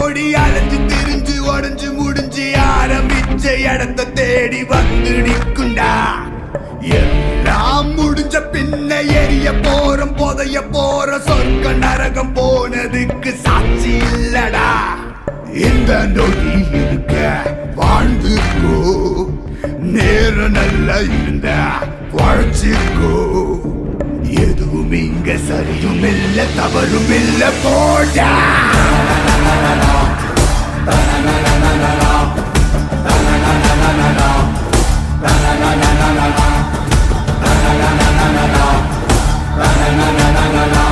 கோடி அலைஞ்சு திரிஞ்சு உடஞ்சு முடிஞ்சு ஆரம்பிச்ச இடத்த தேடி வந்து நிக்குண்டா. எல்லாம் முடிஞ்ச பின்ன எரிய போறோம் புதைய போற சொர்க்க நரகம் போனதுக்கு சாட்சி இல்லடா. இந்த நொடி இருக்க வாழ்ந்துக்கோ, நேரம் நல்லா இருந்த வாழ்ச்சிக்கோ. எதுவும் இங்க சரியும் இல்ல தவறும் இல்ல போடா. La la la la la la la la la la la la la la la la la